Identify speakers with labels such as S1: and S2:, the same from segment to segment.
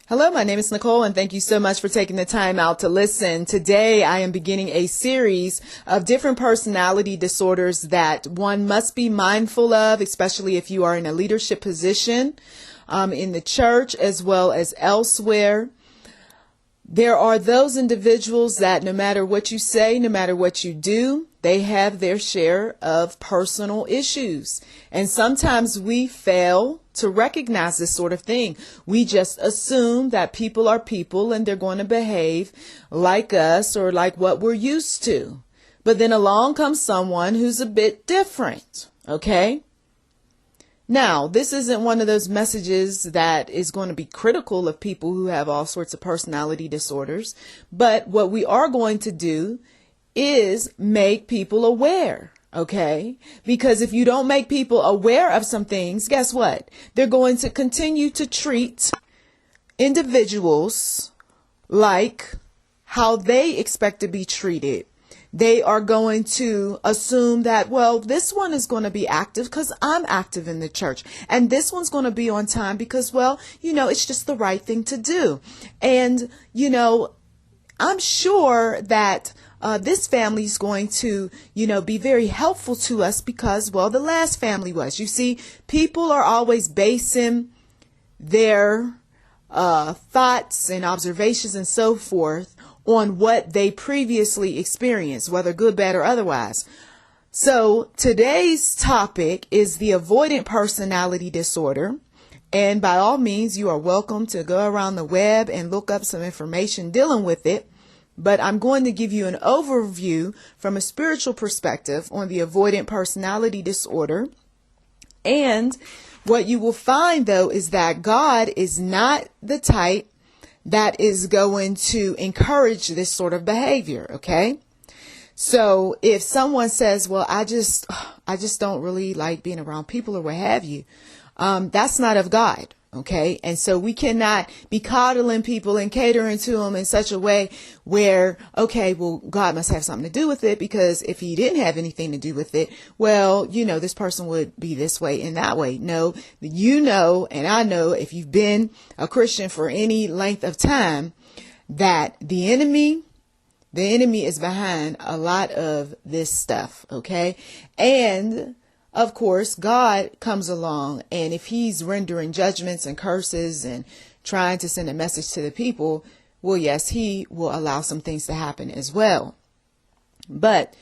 S1: Hello, my name is Nicole, and thank you so much for taking the time out to listen. Today, I am beginning a series of different personality disorders that one must be mindful of, especially if you are in a leadership position in the church as well as elsewhere. There are those individuals that no matter what you say, no matter what you do, they have their share of personal issues. And sometimes we fail to recognize this sort of thing. We just assume that people are people and they're going to behave like us or like what we're used to. But then along comes someone who's a bit different. Okay? Now, this isn't one of those messages that is going to be critical of people who have all sorts of personality disorders. But what we are going to do is make people aware. Okay? Because if you don't make people aware of some things, guess what? They're going to continue to treat individuals like how they expect to be treated. They are going to assume that, well, this one is going to be active because I'm active in the church. And this one's going to be on time because, well, it's just the right thing to do. And, I'm sure that this family is going to, be very helpful to us because, well, the last family was. You see, people are always basing their thoughts and observations and so forth on what they previously experienced, whether good, bad, or otherwise. So today's topic is the avoidant personality disorder. And by all means, you are welcome to go around the web and look up some information dealing with it. But I'm going to give you an overview from a spiritual perspective on the avoidant personality disorder. And what you will find, though, is that God is not the type that is going to encourage this sort of behavior. Okay. So if someone says, well, I just don't really like being around people or what have you, that's not of God. Okay. And so we cannot be coddling people and catering to them in such a way where, okay, well, God must have something to do with it, because if he didn't have anything to do with it, well, this person would be this way and that way. No, and I know if you've been a Christian for any length of time, that the enemy is behind a lot of this stuff. Okay. And of course, God comes along, and if he's rendering judgments and curses and trying to send a message to the people, well, yes, he will allow some things to happen as well. But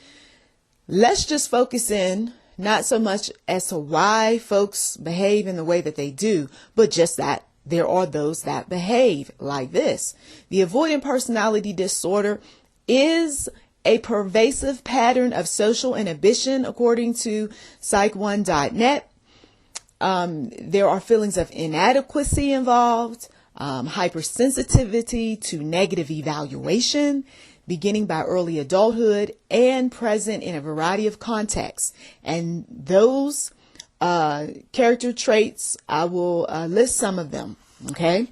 S1: let's just focus in not so much as to why folks behave in the way that they do, but just that there are those that behave like this. The avoidant personality disorder is a pervasive pattern of social inhibition, according to psych1.net. There are feelings of inadequacy involved, hypersensitivity to negative evaluation, beginning by early adulthood and present in a variety of contexts. And those character traits, I will list some of them. Okay.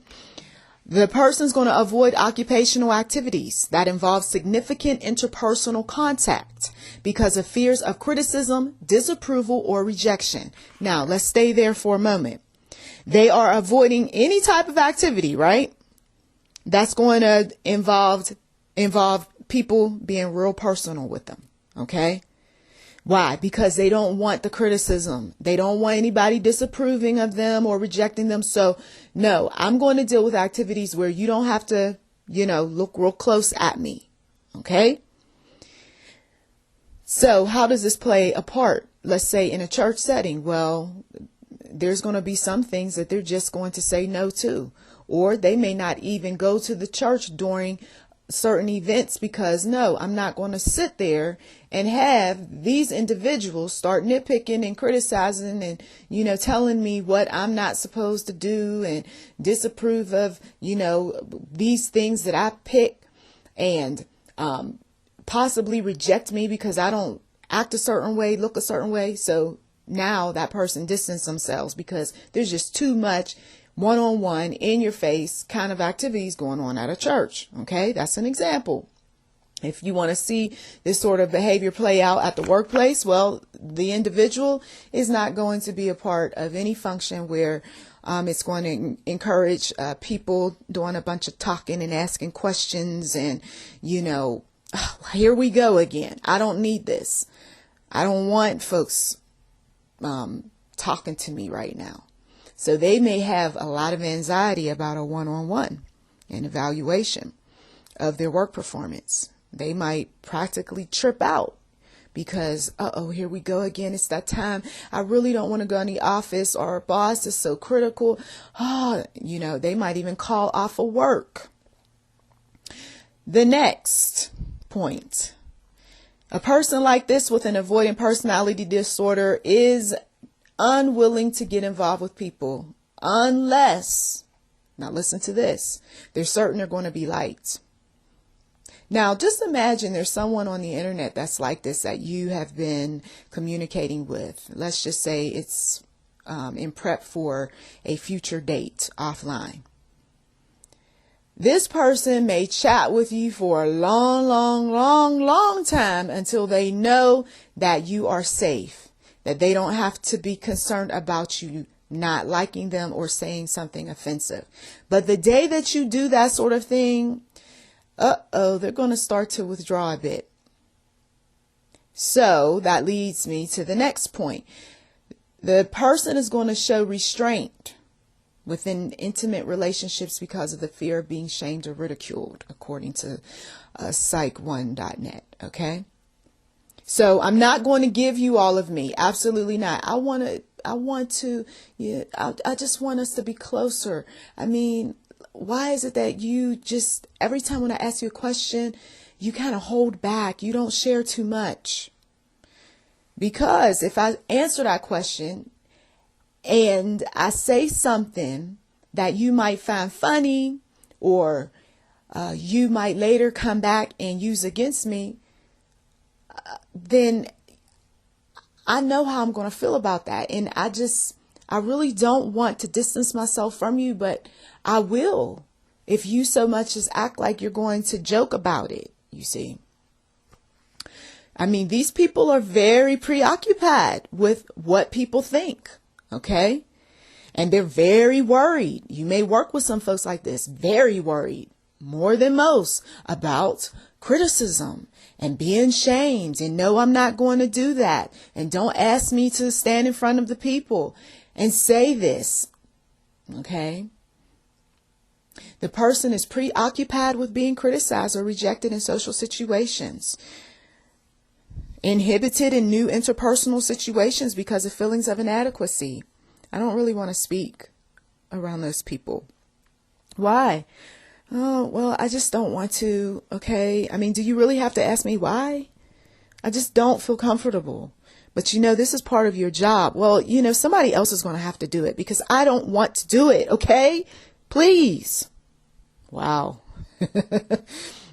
S1: The person's going to avoid occupational activities that involve significant interpersonal contact because of fears of criticism, disapproval, or rejection. Now, let's stay there for a moment. They are avoiding any type of activity, right? That's going to involve people being real personal with them. Okay. Why? Because they don't want the criticism. They don't want anybody disapproving of them or rejecting them. So no, I'm going to deal with activities where you don't have to, look real close at me. Okay. So how does this play a part? Let's say in a church setting. Well, there's going to be some things that they're just going to say no to, or they may not even go to the church during certain events because no, I'm not going to sit there and have these individuals start nitpicking and criticizing and, telling me what I'm not supposed to do and disapprove of, these things that I pick and possibly reject me because I don't act a certain way, look a certain way. So now that person distanced themselves because there's just too much one-on-one, in your face kind of activities going on at a church. Okay, that's an example. If you want to see this sort of behavior play out at the workplace, well, the individual is not going to be a part of any function where It's going to encourage people doing a bunch of talking and asking questions. And, here we go again. I don't need this. I don't want folks talking to me right now. So they may have a lot of anxiety about a one-on-one and evaluation of their work performance. They might practically trip out because, here we go again. It's that time. I really don't want to go in the office, or our boss is so critical. They might even call off of work. The next point. A person like this with an avoidant personality disorder is unwilling to get involved with people unless, now listen to this, they're certain they're going to be liked. Now, just imagine there's someone on the internet that's like this that you have been communicating with. Let's just say it's in prep for a future date offline. This person may chat with you for a long time until they know that you are safe, that they don't have to be concerned about you not liking them or saying something offensive. But the day that you do that sort of thing, they're going to start to withdraw a bit. So that leads me to the next point. The person is going to show restraint within intimate relationships because of the fear of being shamed or ridiculed, according to psych1.net. Okay. So I'm not going to give you all of me. Absolutely not. I just want us to be closer. I mean, why is it that you just, every time when I ask you a question, you kind of hold back? You don't share too much. Because if I answer that question and I say something that you might find funny, or you might later come back and use against me, then I know how I'm going to feel about that. And I really don't want to distance myself from you, but I will if you so much as act like you're going to joke about it, you see. I mean, these people are very preoccupied with what people think, okay? And they're very worried. You may work with some folks like this, very worried, more than most, about criticism and being shamed. And no, I'm not going to do that. And don't ask me to stand in front of the people and say this, okay? The person is preoccupied with being criticized or rejected in social situations, inhibited in new interpersonal situations because of feelings of inadequacy. I don't really want to speak around those people. Why? Oh, well, I just don't want to. Okay. I mean, do you really have to ask me why? I just don't feel comfortable. But this is part of your job. Well, somebody else is going to have to do it because I don't want to do it. Okay. Please. Wow.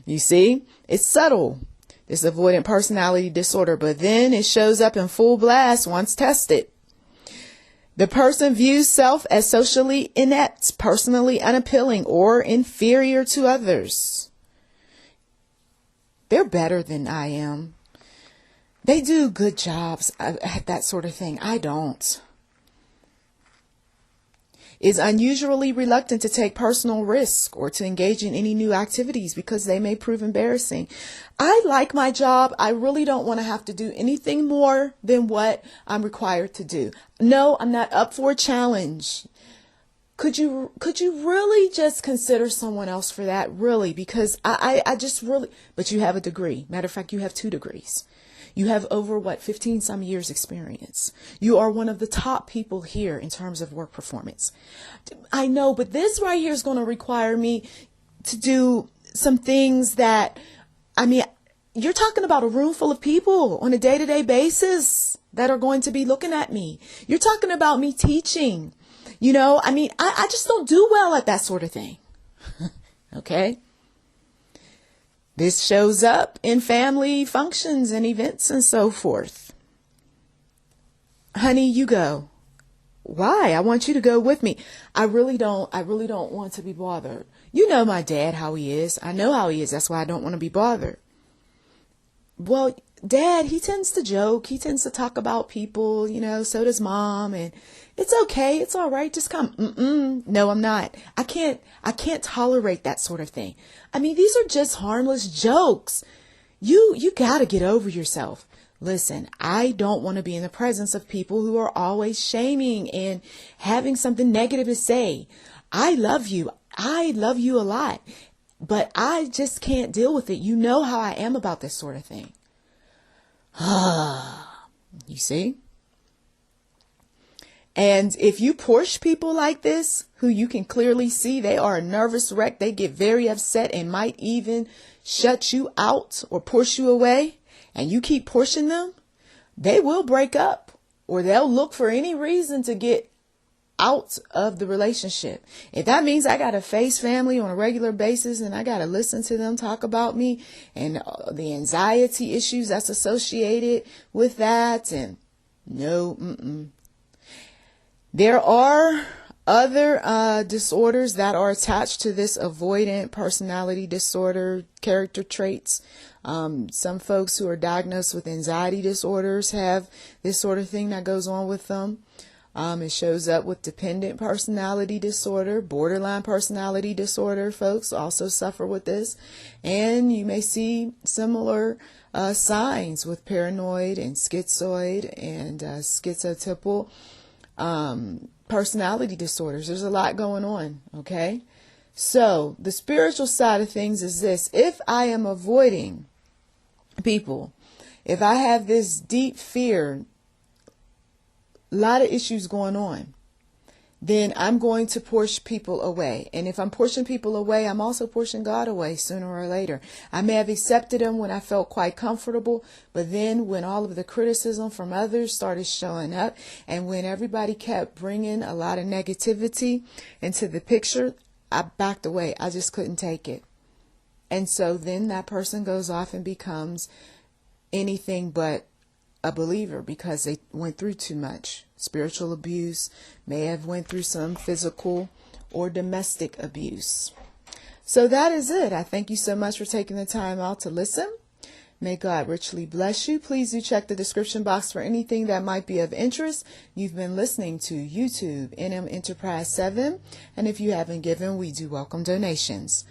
S1: You see, it's subtle, this avoidant personality disorder, but then it shows up in full blast once tested. The person views self as socially inept, personally unappealing, or inferior to others. They're better than I am. They do good jobs at that sort of thing. I don't. Is unusually reluctant to take personal risk or to engage in any new activities because they may prove embarrassing. I like my job. I really don't want to have to do anything more than what I'm required to do. No, I'm not up for a challenge. Could you really just consider someone else for that? Really? Because I just really, but you have a degree. Matter of fact, you have 2 degrees. You have over 15 some years experience. You are one of the top people here in terms of work performance. I know, but this right here is going to require me to do some things that, you're talking about a room full of people on a day-to-day basis that are going to be looking at me. You're talking about me teaching. I just don't do well at that sort of thing. Okay. This shows up in family functions and events and so forth. Honey, you go. Why? I want you to go with me. I really don't want to be bothered. You know my dad, how he is. I know how he is. That's why I don't want to be bothered. Well, Dad, he tends to joke. He tends to talk about people, so does Mom. And it's okay. It's all right. Just come. No, I'm not. I can't tolerate that sort of thing. I mean, these are just harmless jokes. You got to get over yourself. Listen, I don't want to be in the presence of people who are always shaming and having something negative to say. I love you. I love you a lot, but I just can't deal with it. You know how I am about this sort of thing. You see? And if you push people like this, who you can clearly see they are a nervous wreck, they get very upset and might even shut you out or push you away, and you keep pushing them, they will break up, or they'll look for any reason to get out of the relationship. If that means I got to face family on a regular basis and I got to listen to them talk about me and the anxiety issues that's associated with that, and no, There are other disorders that are attached to this avoidant personality disorder character traits. Some folks who are diagnosed with anxiety disorders have this sort of thing that goes on with them. It shows up with dependent personality disorder, borderline personality disorder. Folks also suffer with this. And you may see similar signs with paranoid and schizoid and schizotypal personality disorders. There's a lot going on. Okay. So the spiritual side of things is this: if I am avoiding people, if I have this deep fear, a lot of issues going on, then I'm going to push people away. And if I'm pushing people away, I'm also pushing God away sooner or later. I may have accepted him when I felt quite comfortable, but then when all of the criticism from others started showing up, and when everybody kept bringing a lot of negativity into the picture, I backed away. I just couldn't take it. And so then that person goes off and becomes anything but a believer, because they went through too much spiritual abuse, may have went through some physical or domestic abuse. So that is it. I thank you so much for taking the time out to listen. May God richly bless you. Please do check the description box for anything that might be of interest. You've been listening to YouTube NM Enterprise 7, and if you haven't given, we do welcome donations.